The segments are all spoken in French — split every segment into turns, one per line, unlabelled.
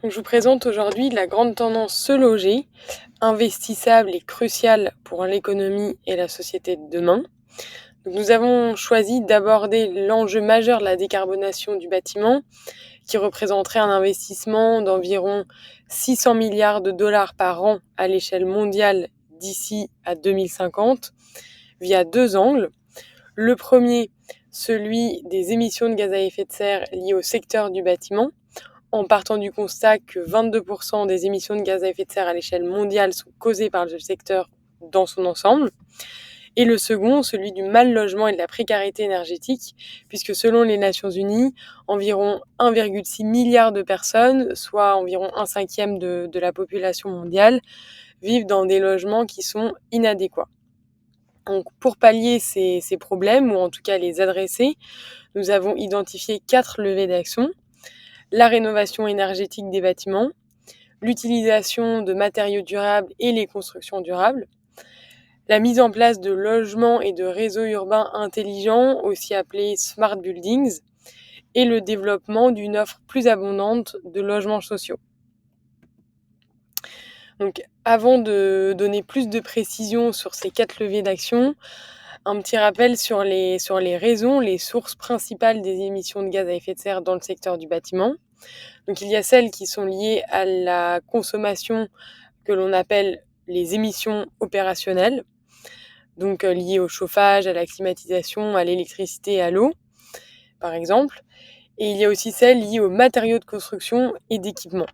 Donc, je vous présente aujourd'hui la grande tendance se loger, investissable et cruciale pour l'économie et la société de demain. Donc, nous avons choisi d'aborder l'enjeu majeur de la décarbonation du bâtiment, qui représenterait un investissement d'environ 600 milliards de dollars par an à l'échelle mondiale d'ici à 2050, via deux angles. Le premier, celui des émissions de gaz à effet de serre liées au secteur du bâtiment, en partant du constat que 22% des émissions de gaz à effet de serre à l'échelle mondiale sont causées par le secteur dans son ensemble. Et le second, celui du mal logement et de la précarité énergétique, puisque selon les Nations Unies, environ 1,6 milliard de personnes, soit environ un cinquième de la population mondiale, vivent dans des logements qui sont inadéquats. Donc, pour pallier ces problèmes, ou en tout cas les adresser, nous avons identifié 4 leviers d'action: la rénovation énergétique des bâtiments, l'utilisation de matériaux durables et les constructions durables, la mise en place de logements et de réseaux urbains intelligents, aussi appelés smart buildings, et le développement d'une offre plus abondante de logements sociaux. Donc, avant de donner plus de précisions sur ces 4 leviers d'action, un petit rappel sur les raisons, les sources principales des émissions de gaz à effet de serre dans le secteur du bâtiment. Donc, il y a celles qui sont liées à la consommation que l'on appelle les émissions opérationnelles, donc liées au chauffage, à la climatisation, à l'électricité et à l'eau, par exemple. Et il y a aussi celles liées aux matériaux de construction et d'équipement.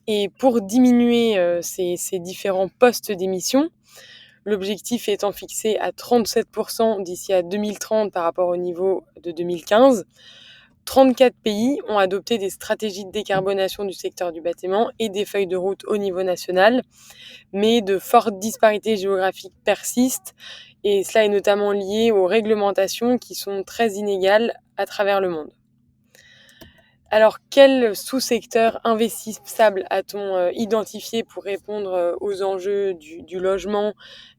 Et pour diminuer ces différents postes d'émissions, l'objectif étant fixé à 37% d'ici à 2030 par rapport au niveau de 2015, 34 pays ont adopté des stratégies de décarbonation du secteur du bâtiment et des feuilles de route au niveau national, mais de fortes disparités géographiques persistent, et cela est notamment lié aux réglementations qui sont très inégales à travers le monde. Alors, quel sous-secteur investissable a-t-on identifié pour répondre aux enjeux du logement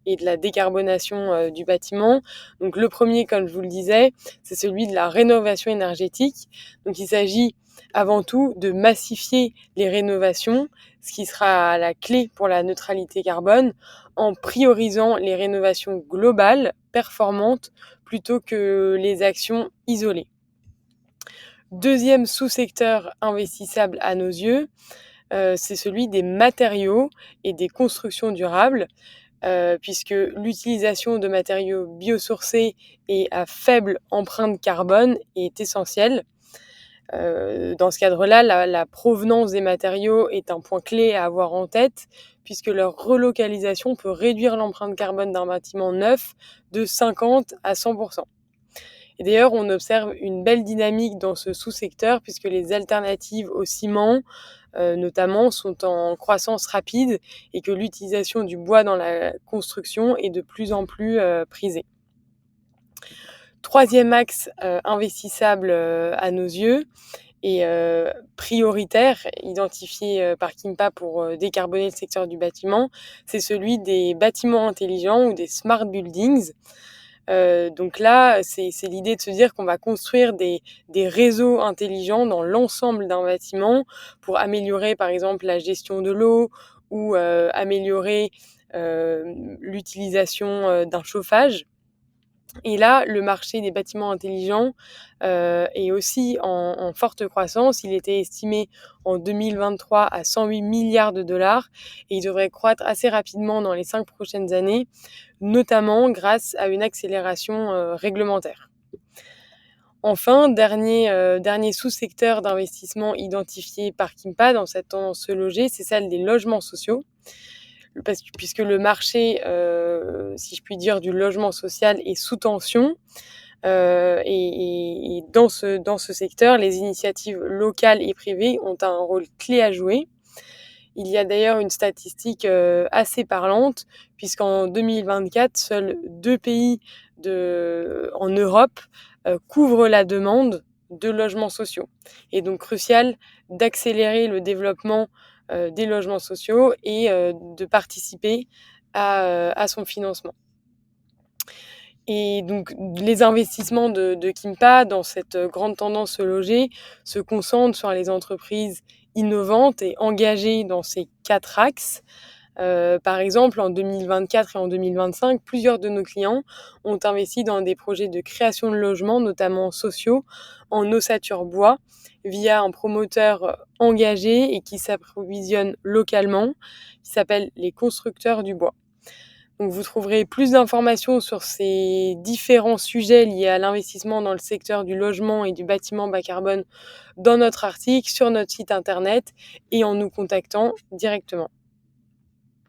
et de la décarbonation du bâtiment? Donc, le premier, comme je vous le disais, c'est celui de la rénovation énergétique. Donc, il s'agit avant tout de massifier les rénovations, ce qui sera la clé pour la neutralité carbone, en priorisant les rénovations globales, performantes, plutôt que les actions isolées. Deuxième sous-secteur investissable à nos yeux, c'est celui des matériaux et des constructions durables, puisque l'utilisation de matériaux biosourcés et à faible empreinte carbone est essentielle. Dans ce cadre-là, la provenance des matériaux est un point clé à avoir en tête, puisque leur relocalisation peut réduire l'empreinte carbone d'un bâtiment neuf de 50 à 100%. Et d'ailleurs, on observe une belle dynamique dans ce sous-secteur, puisque les alternatives au ciment, notamment, sont en croissance rapide, et que l'utilisation du bois dans la construction est de plus en plus prisée. Troisième axe investissable à nos yeux et prioritaire, identifié par Kimpa pour décarboner le secteur du bâtiment, c'est celui des bâtiments intelligents ou des smart buildings. Donc là, c'est l'idée de se dire qu'on va construire des réseaux intelligents dans l'ensemble d'un bâtiment pour améliorer, par exemple, la gestion de l'eau ou améliorer l'utilisation d'un chauffage. Et là, le marché des bâtiments intelligents est aussi en forte croissance. Il était estimé en 2023 à 108 milliards de dollars et il devrait croître assez rapidement dans les 5 prochaines années, notamment grâce à une accélération réglementaire. Enfin, dernier sous-secteur d'investissement identifié par Kimpa dans cette tendance se loger, c'est celle des logements sociaux. Puisque le marché, si je puis dire, du logement social est sous tension. Et dans ce secteur, les initiatives locales et privées ont un rôle clé à jouer. Il y a d'ailleurs une statistique assez parlante, puisqu'en 2024, seuls 2 pays en Europe couvrent la demande de logements sociaux. Et donc crucial d'accélérer le développement des logements sociaux et de participer à son financement. Et donc les investissements de Kimpa dans cette grande tendance se loger se concentrent sur les entreprises innovantes et engagées dans ces 4 axes. Par exemple, en 2024 et en 2025, plusieurs de nos clients ont investi dans des projets de création de logements, notamment sociaux, en ossature bois, via un promoteur engagé et qui s'approvisionne localement, qui s'appelle les Constructeurs du Bois. Donc vous trouverez plus d'informations sur ces différents sujets liés à l'investissement dans le secteur du logement et du bâtiment bas carbone dans notre article, sur notre site internet et en nous contactant directement.